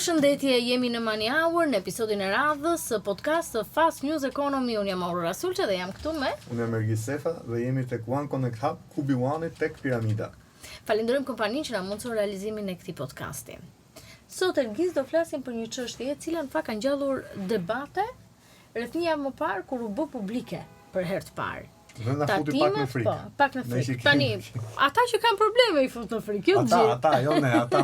Përshëndetje, jemi në Money Hour në episodin e radhës së podcast të Fast News Economy. Unë jam Aurora Sulçe dhe jam këtu me Unë jam Ergis Sefa dhe jemi tek One Connect Hub, Kubi One tek Piramida. Falenderojmë kompaninë që na mundson realizimin e këtij podcasti. Sot Ergis do flasim për një çështje e cila në fakt ka ngjallur debate rreth një javë më parë kur u bë publike për herë të parë. Dhe na futi pak në frikë. Po, pak në frikë. Tani, ata që kanë probleme i fut në frikë, jo gjithë. Ata, jo ne, ata.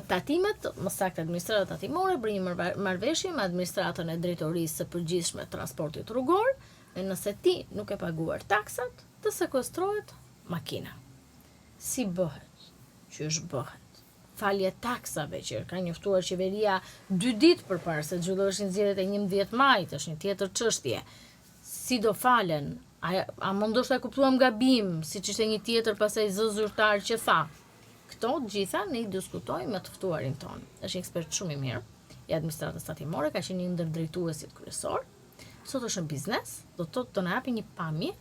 Tatimet, më saktë administrata tatimore bëri një marrëveshje me administratën e drejtorisë së përgjithshme të transportit rrugor, dhe nëse ti nuk e paguar taksat, të sekuestrohet makina. Si bëhet? Qysh bëhet? Falje taksave që ka njoftuar qeveria 2 ditë përpara se zhvilloheshin zgjedhjet e 11 majit, është një tjetër çështje. Si do falen, a më ndoshta e kuptuam gabim, siç ishte një tjetër pasaj zë zyrtar që tha. Këto gjitha ne I diskutojmë me të ftuarin ton. Është një ekspert shumë I mirë I administratës tatimore, ka qenë një ndër drejtuesit kryesor. Sot është në biznes, do të na japi një pamje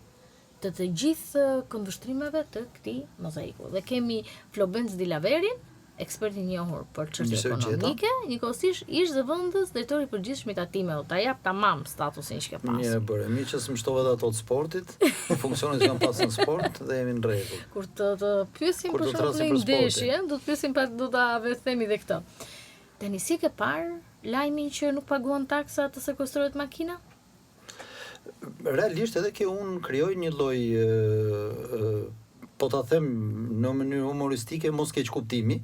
të gjithë këndvështrimeve të këtij mozaiku. Dhe kemi Flobenc Dilaverin, ekspert I njohur për çështje ekonomike, njëkohësisht ish zëvendës drejtori I përgjithshëm I tatimeve. Ta jap tamam statusin që ke pasur. Mirë bëre, mi që s'më shtove dhe ato të sportit, funksionet që kam pasur në sport dhe jemi në rregull. Kur të pyesim për shembull ndeshje, do të pyesim do ta themi dhe këtë. Tani si ke parë lajmin që nuk paguan taksa të sekuestrohet makina? Realisht edhe që unë krijoj një lloj po ta them në mënyrë humoristike mos keq kuptimi,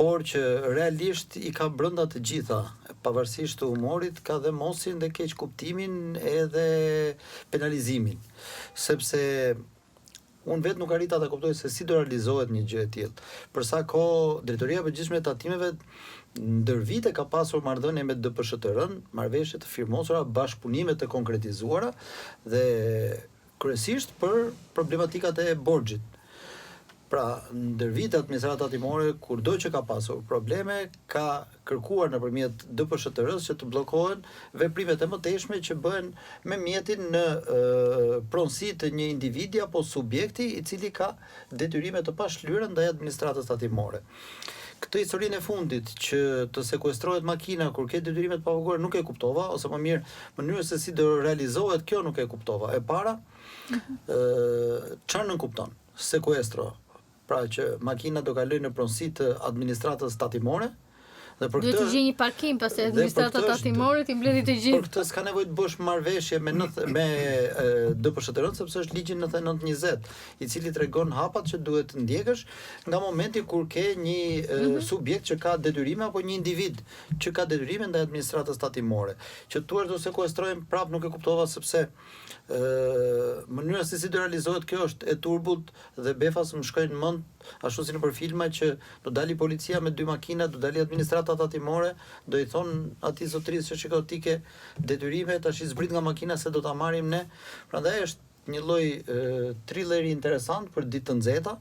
por që realisht I ka brenda të gjitha, pavarësisht të humorit, ka dhe mosin dhe keq kuptimin edhe penalizimin. Sepse unë vetë nuk arrita ta kuptoj se si do realizohet një gjë e tillë. Për sa kohë Drejtoria e Përgjithshme e Tatimeve ndër vite ka pasur marrëdhënie me DPSHTR-n, marrëveshje të firmosura, bashkëpunime të konkretizuara dhe kryesisht për problematikat e borxhit. Pra, ndër vite administrata tatimore, kurdo që ka pasur probleme, ka kërkuar nëpërmjet DPSHTR-s që të bllokohen veprimet e mëtejshme që bëhen me mjetin në pronësi të një individi apo subjekti I cili ka detyrime të pashlyera ndaj administratës tatimore. Këtë historinë e fundit që të sekuestrohet makina kur ke detyrimet pa paguar nuk e kuptova, ose më mirë, mënyrën se si do realizohet kjo nuk e kuptova. E para, çfarë nën kupton? Sekuestro. Pra që makina do kalojë në pronësi të administratës tatimore. Duhet të gjej një parkim pastaj administrata tatimore ti mbledhi të gjithë. Për këtë s'ka nevojë të bësh marrëveshje me DPSHTR-n sepse është ligji 9920 I cili tregon hapat që duhet të ndjekësh nga momenti kur ke një subjekt që ka detyrime apo një individ që ka detyrime ndaj administratës tatimore. Që tuar do sekuestrojmë prap nuk e kuptova sepse mënyra se si do realizohet kjo është e turbullt dhe befas më shkojnë në mend ashtu si nëpër filma që do dali policia me 2 makina, do dali administrata tatimore, do I thon atij zotrisë që shiko ti ke detyrime, tash I zbrit nga makina se do ta marrim ne. Prandaj është një lloj thrilleri interesant për ditë të nxehta,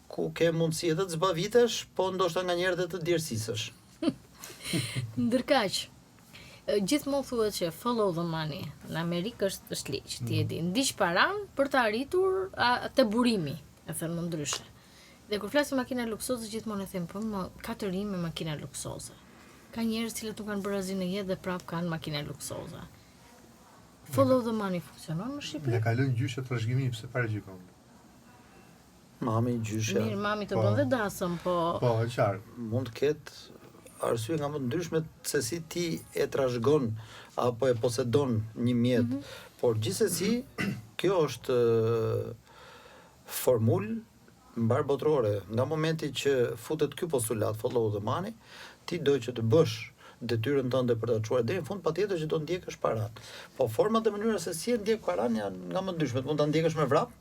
ku ke mundësi edhe të zbavitesh, po ndoshta nganjëherë edhe të djersisësh. Ndërkaq, gjithmonë thuhet që follow the money. Në Amerikë është ligj, ti e di. Ndiq paran për të arritur atë burimi, e thënë më ndryshe. Dhe kur flasim makina luksoze gjithmonë e them, po ka të rinj me makina luksoze. Ka njerëz që nuk kanë bërë asgjë në jetë dhe prap kanë makina luksoze. Follow the money funksionon në Shqipëri? Ne kalojnë gjyshe trashëgimi pse paragjikon. Mami gjyshe. Mirë, mami të bën dhe dasëm, po. Po, e qartë. Mund të ketë arsye nga më të ndryshme se si ti e trashëgon apo e posedon një mjet. Por gjithsesi, kjo është formulë mbar botërore. Nga momenti që futet ky postulat follow the money, ti do që të bësh detyrën tënde për ta çuar deri në fund, patjetër që do ndjekësh paran. Po format dhe mënyra se si e ndjek paran janë nga më ndryshmet. Mund ta ndjekësh me vrap,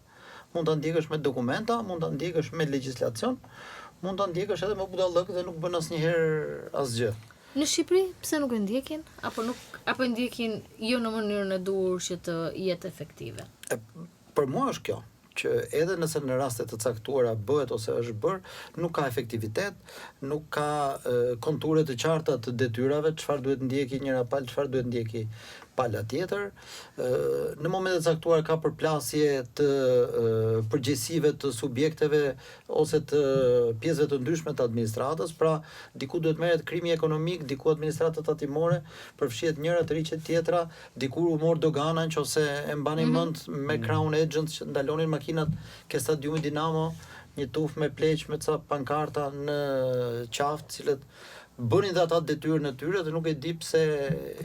mund ta ndjekësh me dokumenta, mund ta ndjekësh me legjislacion, mund ta ndjekësh edhe me budallëk dhe nuk bën asnjëherë asgjë. Në Shqipëri pse nuk e ndjekin apo ndjekin jo në mënyrën e duhur që të jetë efektive? Për mua është kjo, që edhe nëse në raste të caktuara bëhet ose është bërë, nuk ka efektivitet, nuk ka konture të qarta të detyrave, çfarë duhet ndjeki njëra palë, çfarë duhet ndjeki pala tjetër. Në momente të caktuara ka përplasje të përgjegjësive të subjekteve ose të pjesëve të ndryshme të administratës, pra diku duhet merret krimi ekonomik, diku administrata tatimore, përfshihet njëra të riqet tjetra, diku u mor dogana nëse e mbani mend me Crown Agents që ndalonin makinat ke stadiumi Dinamo, një tuf me pleq me ca pankarta në qaftë, cilët bënin dhe ata detyrën e tyre dhe nuk e di pse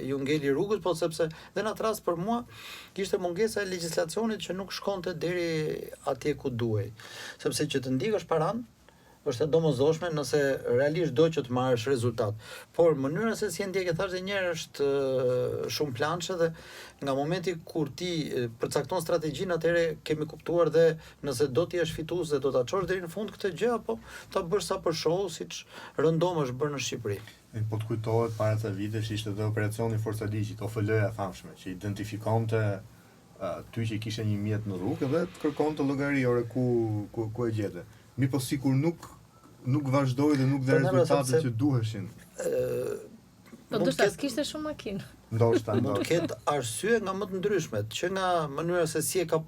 ju ngeli rrugës, po sepse dhe në atë rast për mua kishte mungesa e legjislacionit që nuk shkonte deri atje ku duhej. Sepse që të ndikësh paran është e domosdoshme nëse realisht do që të marrësh rezultat. Por mënyra se si e ndjek, e thash edhe një herë, është shumë planshë dhe nga momenti kur ti përcakton strategjinë, atëherë kemi kuptuar dhe nëse do të jesh fitues dhe do ta çosh deri në fund këtë gjë, apo ta bësh sa për show, siç rëndom është bërë në Shqipëri. Po të kujtohet para ca vitesh ishte dhe operacioni Forca Ligjit, OFL-ja famshme, që identifikonte ty që kishe një mjet në rrugë dhe të kërkonte llogari ore ku e gjete. Mi po sikur nuk vazhdoi dhe nuk dhe rezultatet që duheshin. Po ndoshta s'kishte shumë makinë. Ndoshta. Mund të ketë arsye nga më të ndryshmet, që nga mënyra se si e ka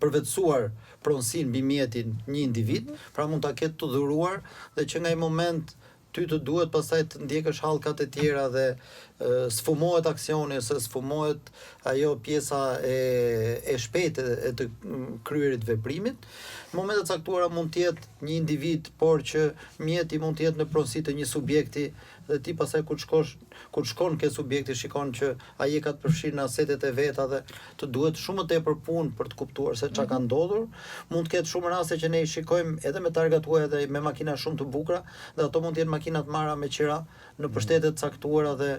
përvetësuar pronësinë mbi mjetin një individ, pra mund ta ketë të dhuruar dhe që nga i moment ty të duhet pastaj të ndjekësh hallkat e tjera dhe sfumohet aksioni ose sfumohet ajo pjesa e shpejtë e të kryerit veprimit. Në momente të caktuara mund të jetë një individ, por që mjeti mund të jetë në pronësi të një subjekti dhe ti pastaj kur shkon ke subjekti shikon që ai e ka të përfshirë në asetet e veta dhe të duhet shumë më tepër punë për të kuptuar se çka ka ndodhur. Mund të ketë shumë raste që ne i shikojmë edhe me targat huaja dhe me makina shumë të bukura, dhe ato mund të jenë makinat marra me qira në pushtete të caktuara dhe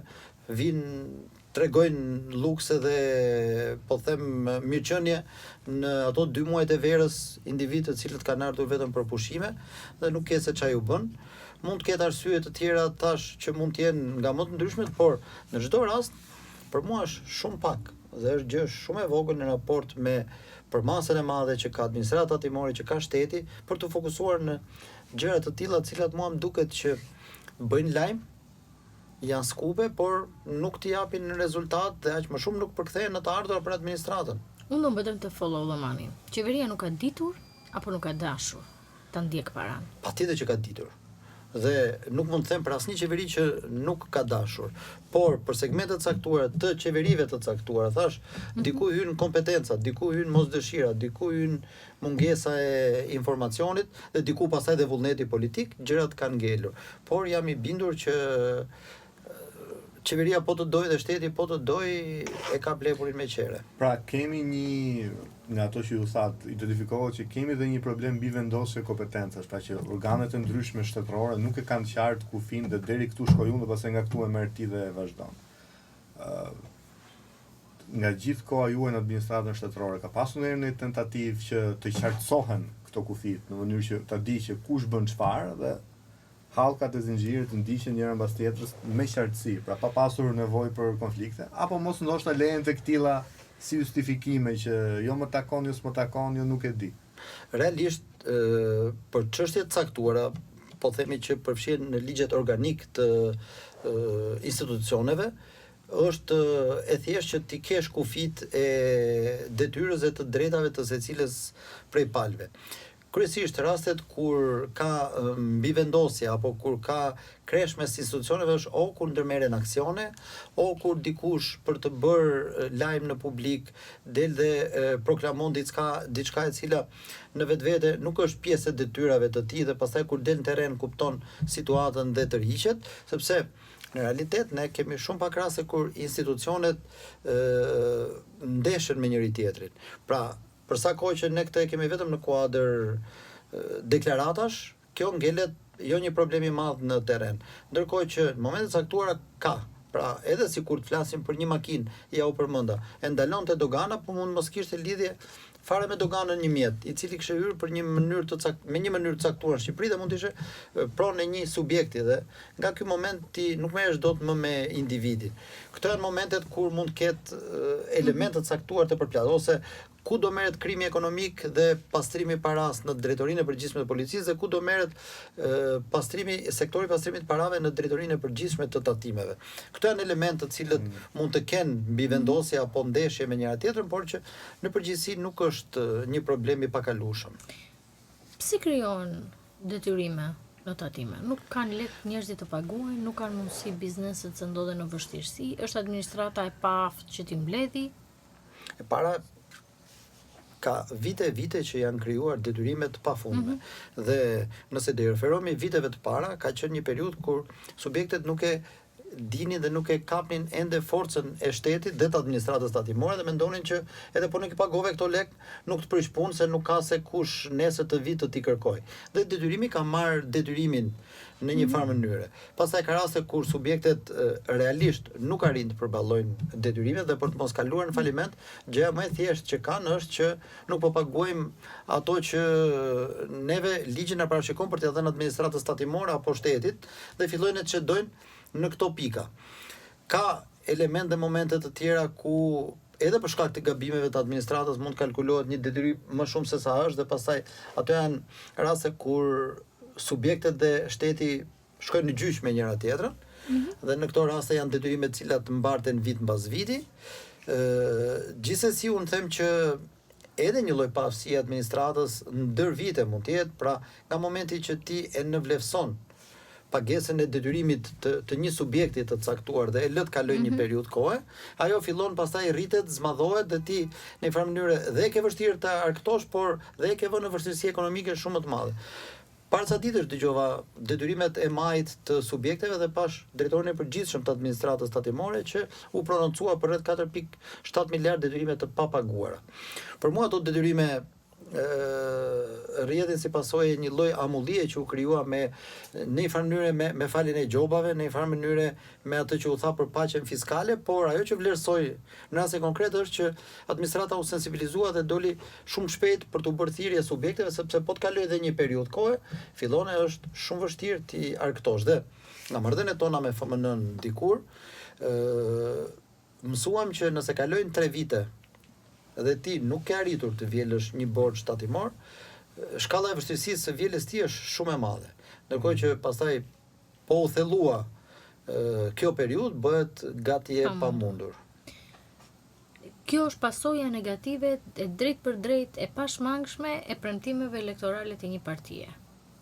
tregojnë lukse dhe po them mirëqenie në ato 2 muajt e verës individë të cilët kanë ardhur vetëm për pushime dhe nuk ke se çfarë ju bën. Mund të ketë arsye të tjera tash që mund të jenë nga më të ndryshmet, por në çdo rast për mua është shumë pak dhe është gjë shumë e vogël në raport me përmasën e madhe që ka administrata tatimore, që ka shteti, për të fokusuar në gjëra të tilla të cilat mua më duket që bëjnë lajm, janë skupe, por nuk t'i japin rezultat dhe aq më shumë nuk përkthehen në të ardhurat për administratën. Unë do mbetëm të follow the money. Qeveria nuk ka ditur apo nuk ka dashur ta ndjek paran? Patjetër që ka ditur. Dhe nuk mund të them për asnjë qeveri që nuk ka dashur, por për segmente të caktuara të qeverive të caktuara, thash, diku hyn kompetenca, diku hyn mosdëshira, diku hyn mungesa e informacionit dhe diku pastaj dhe vullneti politik, gjërat kanë ngelur. Por jam i bindur që qeveria po të doj dhe shteti po të doj e ka blepurin me qere. Pra kemi një, nga ato që ju thatë, identifikohet që kemi dhe një problem bivendosje kompetencash, pra që organet e ndryshme shtetërore nuk e kanë qartë kufin dhe deri këtu shkoj unë dhe pastaj nga këtu e merr ti dhe e vazhdon. Nga gjithë koha juaj në administratën shtetërore ka pasur ndonjëherë një tentativë që të qartësohen këto kufit në mënyrë që ta di që kush bën çfarë dhe hallkat e zinxhirit të ndiqen njëra mbas tjetrës me qartësi, pra pa pasur nevojë për konflikte, apo mos ndoshta lehen tek tilla si justifikime që jo më takon, jo s'më takon, jo nuk e di. Realisht për çështje të caktuara, po themi që përfshihen në ligjet organik të institucioneve, është e thjeshtë që ti kesh kufit e detyrës e të drejtave të secilës prej palëve. Kryesisht rastet kur ka mbivendosje apo kur ka kresh mes institucioneve është o kur ndërmerren aksione, o kur dikush për të bërë lajm në publik del dhe proklamon diçka e cila në vetvete nuk është pjesë e detyrave të tij dhe pastaj kur del në terren kupton situatën dhe tërhiqet, sepse në realitet ne kemi shumë pak raste kur institucionet ndeshen me njëri tjetrin. Pra për sa kohë që ne këtë e kemi vetëm në kuadër deklaratash, kjo ngelet jo një problem i madh në terren. Ndërkohë që në momente të caktuara ka, pra edhe sikur të flasim për një makinë, ja u përmenda, e ndalonte dogana, po mund mos kishte lidhje fare me doganën një mjet, i cili kishte hyrë për një mënyrë me një mënyrë të caktuar në Shqipëri dhe mund të ishte pronë e një subjekti dhe nga ky moment ti nuk merresh dot më me individin. Këto janë momentet kur mund të ketë elemente të caktuar të përplasur ose ku do merret krimi ekonomik dhe pastrimi paras në drejtorinë e përgjithshme të policisë dhe ku do merret sektori pastrimit të parave në drejtorinë e përgjithshme të tatimeve. Këto janë elemente të cilët mund të kenë mbi vendosje apo ndeshje me njëra tjetrën, por që në përgjithësi nuk është një problem i pakalueshëm. Si krijohen detyrime në tatime? Nuk kanë lek njerëzit të paguajnë, nuk kanë mundësi bizneset që ndodhen në vështirësi, është administrata e paaft që t'i mbledhi. E para ka vite që janë krijuar detyrimet të pafundme. Dhe nëse do i referohemi viteve të para, ka qenë një periudhë kur subjektet nuk e dinin dhe nuk e kapnin ende forcën e shtetit dhe të administratës tatimore dhe mendonin që edhe po nuk i pagove këto lek, nuk të prish punë se nuk ka se kush nesër të vit të t'i kërkoj. Dhe detyrimi ka marrë detyrimin në një farë mënyre. Pastaj ka raste kur subjektet realisht nuk arrin të përballojnë detyrimet dhe për të mos kaluar në faliment, gjëja më e thjeshtë që kanë është që nuk po paguajmë ato që neve ligji na parashikon për t'i dhënë administratës tatimore apo shtetit dhe fillojnë të çdojnë në këto pika. Ka element dhe momente të tjera ku edhe për shkak të gabimeve të administratës mund kalkulohet një detyrim më shumë se sa është dhe pastaj ato janë raste kur subjektet dhe shteti shkojnë në gjyq me njëra tjetrën dhe në këto raste janë detyrime të cilat mbarten vit mbas viti. Gjithsesi unë them që edhe një lloj pafësie administratës ndër vite mund të jetë, pra nga momenti që ti e nënvlefson pagesën e detyrimit të një subjekti të caktuar dhe e lë të kalojë një periudhë kohe, ajo fillon pastaj rritet, zmadhohet dhe ti në një farë mënyrë dhe ke vështirë të arktosh, por dhe ke vënë në vështirësi ekonomike shumë më të madhe. Para ca ditësh dëgjova detyrimet e majit të subjekteve dhe pash drejtorin e përgjithshëm të administratës tatimore që u prononcua për rreth 4.7 miliardë detyrime të papaguara. Për mua ato detyrime rrjedhin si pasojë një lloj amullie që u krijua në një farë mënyrë me faljen e gjobave, në një farë mënyrë me atë që u tha për paqen fiskale, por ajo që vlerësoi në raste konkrete është që administrata u sensibilizua dhe doli shumë shpejt për të bërë thirrje subjekteve, sepse po të kalojë edhe një periudhë kohe, fillon e është shumë vështirë ti arktosh. Dhe nga marrëdhëniet tona me FMN dikur, mësuam që nëse kalojnë 3 vite dhe ti nuk ke arritur të vjelësh një borxh tatimor, shkalla e vështirësisë së vjeljes ti është shumë e madhe. Ndërkohë që pastaj po u thellua kjo periudhë bëhet gati e pamundur. Kjo është pasojë negative e drejt për drejt e pashmangshme e premtimeve elektorale të një partie.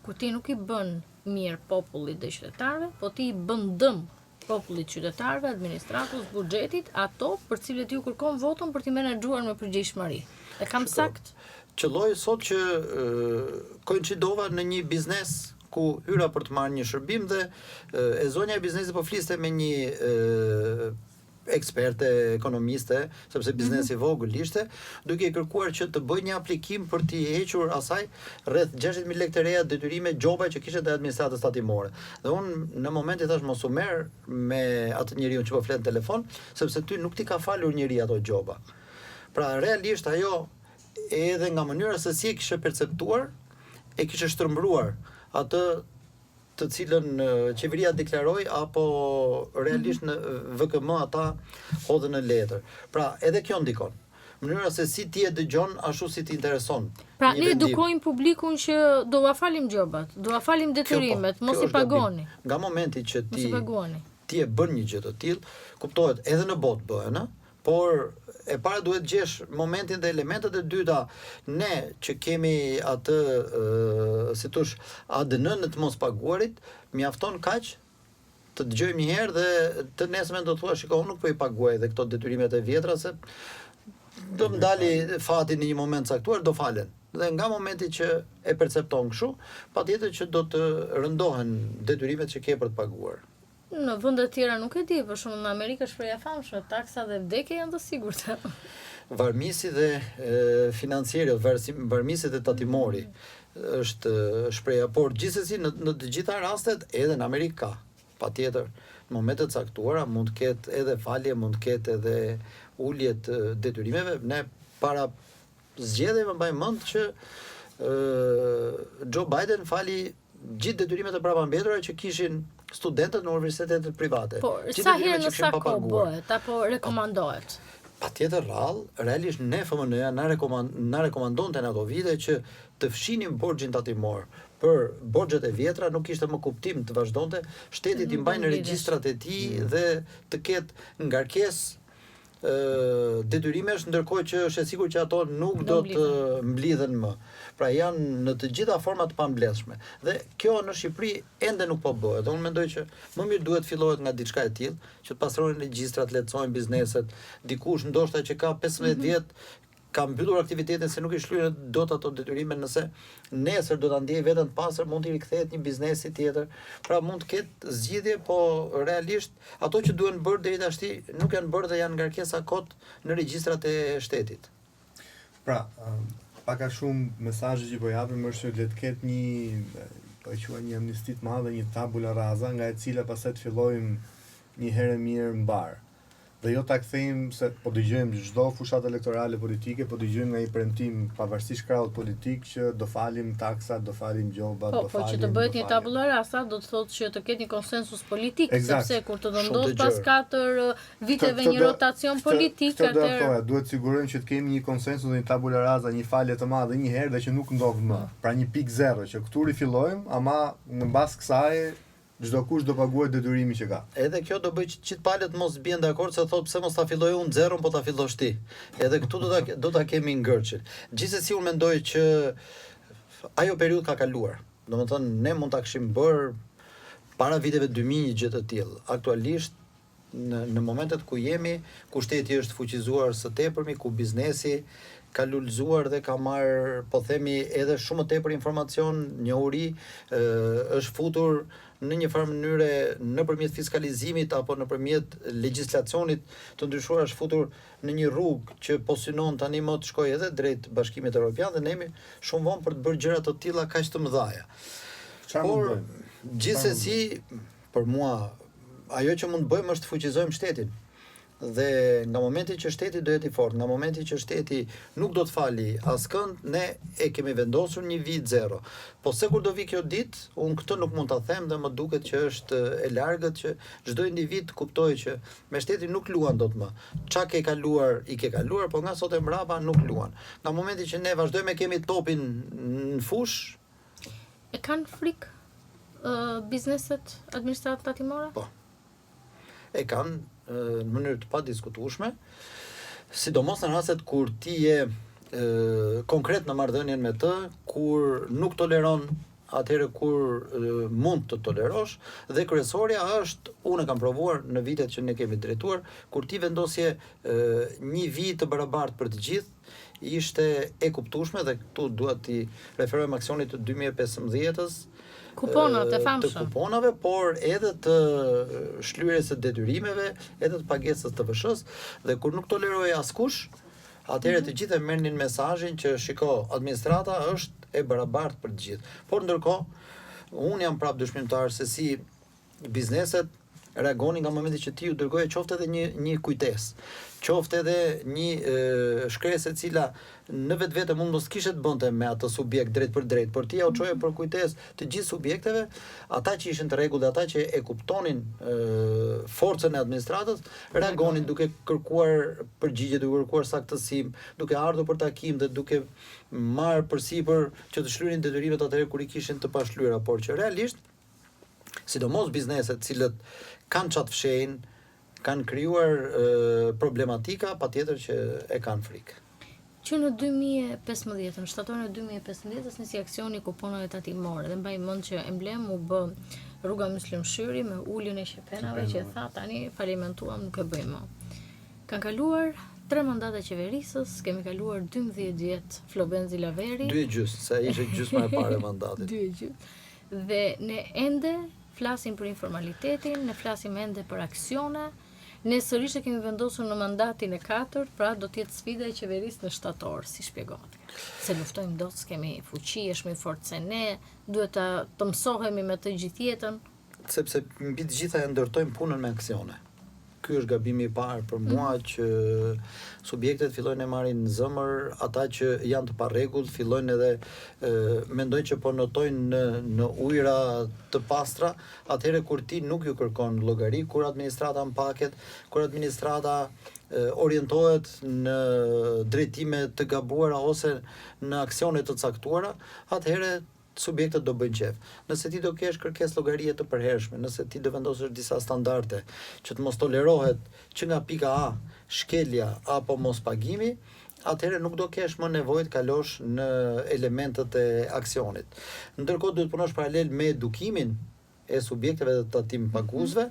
Ku ti nuk i bën mirë popullit dhe qytetarëve, po ti i bën dëm popullit, qytetarëve, administratës, buxhetit, ato për cilët ju kërkon votën për t'i menaxhuar me përgjegjësi. E kam sakt? Qëlloj sot që koincidova në një biznes ku hyra për të marrë një shërbim dhe e zonja e biznesit po fliste me një eksperte, ekonomiste, sepse biznesi i vogël ishte, duke i kërkuar që të bëj një aplikim për t'i hequr asaj rreth 60.000 lekë të reja detyrime gjoba që kishte te administratës tatimore. Dhe unë në momentin thash mos u merr me atë njeriu që po flet në telefon, sepse ty nuk ti ka falur njëri ato gjoba. Pra realisht ajo edhe nga mënyra se si e kishte perceptuar, e kishte shtrëmbruar atë të cilën qeveria deklaroi apo realisht në VKM ata hodhën në letër. Pra edhe kjo ndikon. Mënyra se si ti e dëgjon ashtu si ti intereson. Pra ne edukojmë publikun që do ua falim gjobat, do ua falim detyrimet, mos i pagoni. Nga momenti që ti e bën një gjë të tillë, kuptohet edhe në botë bëhen, por e para duhet gjesh momentin dhe elementet, e dyta ne që kemi atë si thosh ADN-n të mos paguarit, mjafton kaq të dëgjojmë një herë dhe të nesërmen do të thua shiko, unë nuk po i paguaj dhe këto detyrimet e vjetra se do më dali fati në një moment caktuar, do falen. Dhe nga momenti që e percepton kështu, patjetër që do të rëndohen detyrimet që ke për të paguar. Në vende të tjera nuk e di, për shembull në Amerikë është shpreha famshme, taksa dhe vdekja janë të sigurta. Varmisi dhe financieri, varmisi dhe tatimori është shpreha, por gjithsesi në të gjitha rastet edhe në Amerikë ka, patjetër, në momente të caktuara mund të ketë edhe falje, mund të ketë edhe ulje të detyrimeve. Ne para zgjedhjeve mbaj mend që Joe Biden fali gjithë detyrimet e prapambetura që kishin studentët në universitetet private. Por sa herë në sa kohë bëhet apo rekomandohet? Patjetër rrallë, realisht ne FMN-ja na rekomandonte në ato vite që të fshinim borxhin tatimor. Për borxhet e vjetra nuk kishte më kuptim të vazhdonte shteti t'i mbajnë regjistrat e tij dhe të ketë ngarkesë detyrimesh, ndërkohë që është e sigurt që ato nuk do të mblidhen më. Pra janë në të gjitha format të pambledhshme. Dhe kjo në Shqipëri ende nuk po bëhet. Dhe unë mendoj që më mirë duhet fillohet nga diçka e tillë, që të pastrohen regjistrat, lehtësojnë bizneset, dikush ndoshta që ka 15 vjet ka mbyllur aktivitetin se nuk i shlyen dot ato detyrime, nëse nesër do ta ndjej veten të pastër, mund t'i rikthehet një biznesi tjetër. Pra mund të ketë zgjidhje, po realisht ato që duhen bërë deri tashti nuk janë bërë dhe janë ngarkesa kot në regjistrat e shtetit. Pra, pak a shumë mesazhe që po japim është që le të ketë një, po e quaj një amnisti të madhe, një tabula rasa nga e cila pastaj të fillojmë një herë mirë mbar. Dhe jo ta kthejmë se po dëgjojmë çdo fushat elektorale politike, po dëgjojmë nga një premtim pavarësisht krahut politik që do falim taksat, do falim gjobat, do falim. Po që të bëhet një tabula rasa do të thotë që të ketë një konsensus politik, sepse kur të ndodh pas 4 viteve një rotacion politik, atëherë duhet sigurojmë që të kemi një konsensus dhe një tabula rasa, një falje të madhe një herë dhe që nuk ndodh më. Pra një pikë zero që këtu rifillojmë, ama në mbas kësaj çdo kush do paguajë detyrimin që ka. Edhe kjo do bëj që palët mos bien dakord se thotë pse mos ta filloj unë zeron, po ta fillosh ti. Edhe këtu do ta kemi ngërçur. Gjithsesi unë mendoj që ajo periudhë ka kaluar. Domethënë ne mund ta kishim bër para viteve 2000 një gjë të tillë. Aktualisht në momentet ku jemi, ku shteti është fuqizuar së tepërmi, ku biznesi ka lulëzuar dhe ka marrë, po themi, edhe shumë më tepër informacion, njohuri, është futur në një farë mënyre nëpërmjet fiskalizimit apo nëpërmjet legjislacionit të ndryshuar, është futur në një rrugë që po synon tani më të shkojë edhe drejt Bashkimit Evropian dhe ne jemi shumë vonë për të bërë gjëra të tilla kaq të mëdha. Por gjithsesi për mua ajo që mund të bëjmë është të fuqizojmë shtetin. Dhe nga momenti që shteti do jetë i fortë, nga momenti që shteti nuk do të fali askënd, ne e kemi vendosur një vit zero. Po se kur do vi kjo ditë, unë këtë nuk mund ta them dhe më duket që është e largët që çdo individ kuptojë që me shtetin nuk luan dot më. Çka ke kaluar, i ke kaluar, po nga sot e mbrapa nuk luan. Nga momenti që ne vazhdojmë kemi topin në fush, e kanë frikë bizneset administratat tatimore? Po. E kanë në mënyrë të padiskutueshme, sidomos në rastet kur ti je konkret në marrëdhënien me të, kur nuk toleron atëherë kur mund të tolerosh, dhe kryesorja është, unë e kam provuar në vitet që ne kemi drejtuar, kur ti vendosje një vit të barabartë për të gjithë, ishte e kuptueshme dhe këtu dua t'i referojmë aksionit të 2015-s, kuponat e të famshëm. kuponave, por edhe të shlyerjes së detyrimeve, edhe të pagesës të VSH-s, dhe kur nuk toleroi askush, atëherë të gjithë merrnin mesazhin që shiko, administrata është e barabartë për të gjithë. Por ndërkohë, unë jam prapë dëshmimtar se si bizneset reagonin nga momenti që ti u dërgoje qoftë edhe një kujtesë, qoftë edhe një shkresë e cila në vetvete mund mos kishte të bënte me atë subjekt drejt për drejt, por ti ja u çoje për kujtesë të gjithë subjekteve, ata që ishin të rregull dhe ata që e kuptonin forcën e administratës, reagonin duke kërkuar përgjigje, duke kërkuar saktësim, duke ardhur për takim dhe duke marrë përsipër që të shlyenin detyrimet atëherë kur i kishin të pashlyera, por që realisht sidomos bizneset cilët kanë çat fshehin, kanë krijuar problematika, patjetër që e kanë frikë. Që në 2015, në shtatorin e 2015, nisi aksioni kuponave tatimore dhe mbaj mend që emblem u bë rruga Myslimshyri me uljen e shqepenave që tha tani falimentuam, nuk e bëjmë më. Kanë kaluar 3 mandate qeverisës, kemi kaluar 12 vjet Flobenzi Laveri. 2 se ishte gjysma e parë e mandatit. 2 Dhe ne ende flasim për informalitetin, ne flasim ende për aksione, ne sërish e kemi vendosur në mandatin e 4, pra do të jetë sfida e qeverisë në shtator, si shpjegohet. Se luftojmë dot, s'kemi fuqi, është më fort se ne, duhet të mësohemi me të gjithë jetën. Sepse mbi të gjitha e ndërtojmë punën me aksione. ky është gabimi I parë për mua që subjektet fillojnë e marrin në zëmër ata që janë të parregullt, fillojnë edhe mendojnë që po notojnë në ujëra të pastra, atëherë kur ti nuk ju kërkon llogari, kur administrata mpaket, kur administrata orientohet në drejtime të gabuara ose në aksione të caktuara, atëherë subjektet do bëjnë qef. Nëse ti do kesh kërkesë llogarie të përhershme, nëse ti do vendosësh disa standarde që të mos tolerohet që nga pika A shkelja apo mos pagimi, atëherë nuk do kesh më nevojë të kalosh në elementet e aksionit. Ndërkohë duhet punosh paralel me edukimin e subjekteve të tatim paguesve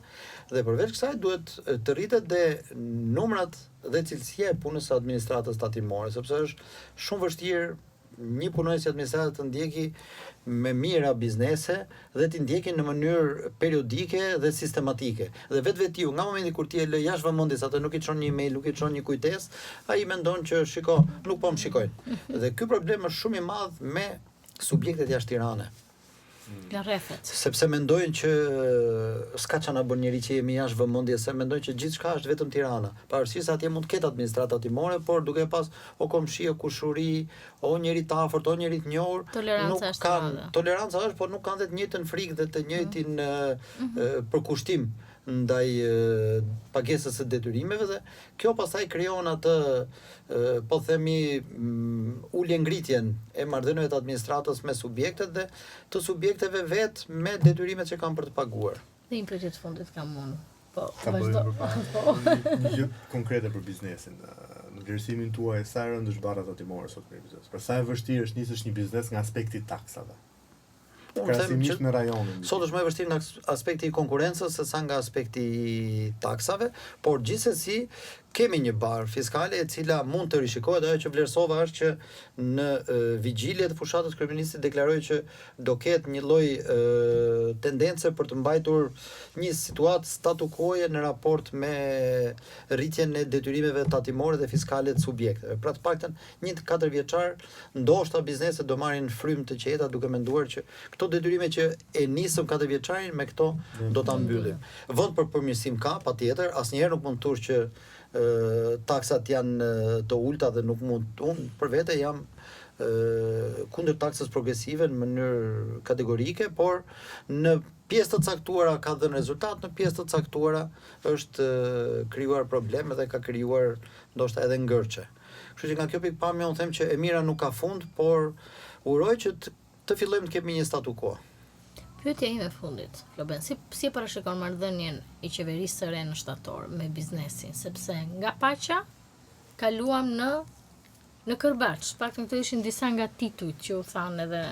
dhe përveç kësaj duhet të rritet dhe numrat dhe cilësia e punës së administratës tatimore, sepse është shumë vështirë një punonjës i administratës të ndjeki me mira biznese dhe t'i ndjekin në mënyrë periodike dhe sistematike. Dhe vetë nga momenti kur ti e lë jashtë vëmendjes atë nuk I çon një email, nuk I çon një kujtesë, ai mendon që shiko, nuk po më shikojnë. Dhe ky problem është shumë I madh me subjektet jashtë Tiranës. Nga rrethet. Sepse mendojnë që s'ka çana bën njëri që jemi jashtë vëmendjes, se mendojnë që gjithçka është vetëm Tirana. Pavarësisht se atje mund të ketë administrata tatimore, por duke pas o komshi, o kushuri, o njëri të afërt, o njëri të njohur, Toleranca është madhe. Toleranca është, por nuk kanë të njëjtën frikë dhe të njëjtin përkushtim ndaj pagesës së detyrimeve dhe kjo pastaj krijon atë po themi ulje ngritjen e marrëdhënieve të administratës me subjektet dhe të subjekteve vetë me detyrimet që kanë për të paguar. Dhe një pyetje të fundit kam unë. Po, Ka vazhdo. një gjë konkrete për biznesin. Në vlerësimin tuaj sa e rëndë është barra tatimore sot për biznes? Për sa e vështirë është nisësh një biznes nga aspekti I taksave? Krahasimisht me rajonin. Sot është më e vështirë nga aspekti I konkurrencës se sa nga aspekti I taksave, por gjithsesi kemi një barë fiskale e cila mund të rishikohet. Ajo që vlerësova është që në vigjilje të fushatës kryeministit deklaroi që do ketë një lloj tendence për të mbajtur një situatë statu quo-je në raport me rritjen e detyrimeve tatimore dhe fiskale të subjekteve. Pra të paktën një 4 vjeçar ndoshta bizneset do marrin frym të qeta duke menduar që këto detyrime që e nisëm 4 vjeçarin me këto do ta mbyllim. Vend për përmirësim ka, patjetër, asnjëherë nuk mund të thush që taksat janë të ulta dhe nuk mund, unë për vete jam kundër taksës progresive në mënyrë kategorike, por në pjesë të caktuara ka dhënë rezultat, në pjesë të caktuara është krijuar probleme dhe ka krijuar ndoshta edhe ngërçe. Kështu që nga kjo pikpamje unë them që e mira nuk ka fund, por uroj që të fillojmë të kemi një statu quo. Pyetja ime e fundit, Floben, si parashikon marrëdhënien I qeverisë së re në shtator me biznesin, sepse nga paqa kaluam në Kërbaç. Paktën këto ishin disa nga titujt që u thanë edhe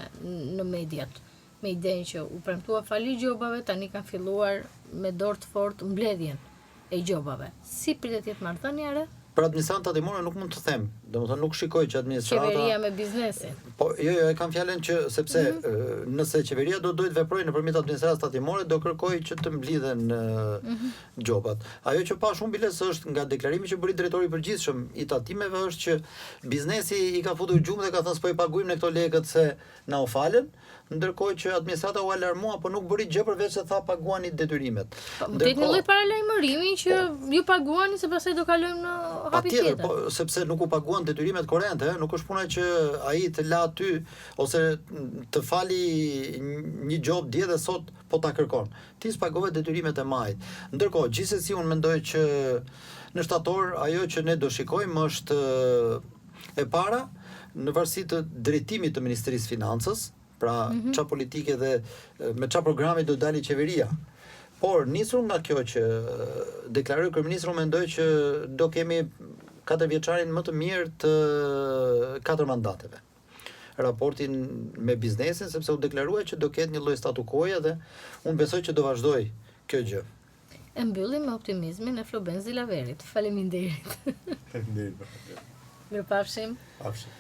në mediat, me idenë që u premtua fali gjobave, tani kanë filluar me dorë të fortë mbledhjen e gjobave. Si pritet të jetë marrëdhënia e re? Për administratën tatimore nuk mund të them, domethënë nuk shikoj që administrata Qeveria me biznesin. Po, jo, e kam fjalën që sepse nëse qeveria do të veprojë nëpërmjet administratës tatimore, do kërkojë që të mblidhen gjobat. Ajo që pa shumë biles është nga deklarimi që bëri drejtori I përgjithshëm I tatimeve është që biznesi I ka futur gjumë dhe ka thënë s'po I paguajmë ne këto lekët se na u falen, ndërkohë që administrata u alarmua, po nuk bëri gjë përveç se tha paguani detyrimet. Tek një lloj paralajmërimi që ju paguani se pastaj do kalojmë në hapi tjetër. Po, sepse nuk u paguan detyrimet korrente, nuk është puna që ai të la aty ose të fali një job dje dhe sot po ta kërkon. Ti spagove detyrimet e majit. Ndërkohë, gjithsesi unë mendoj që në shtator ajo që ne do shikojmë është e para në varësi të drejtimit të Ministrisë Financës, pra çfarë politike dhe me çfarë programi do dali qeveria. Por nisur nga kjo që deklaroi kryeministri, mendoj që do kemi 4 vjeçarin më të mirë të 4 mandateve. Raportin me biznesin, sepse u deklarua që do ketë një lloj statu quo-je dhe unë besoj që do vazhdoj kjo gjë. E mbyllim me optimizmin e Floben Zilaverit. Faleminderit. Faleminderit. Mirupafshim. Pafshim.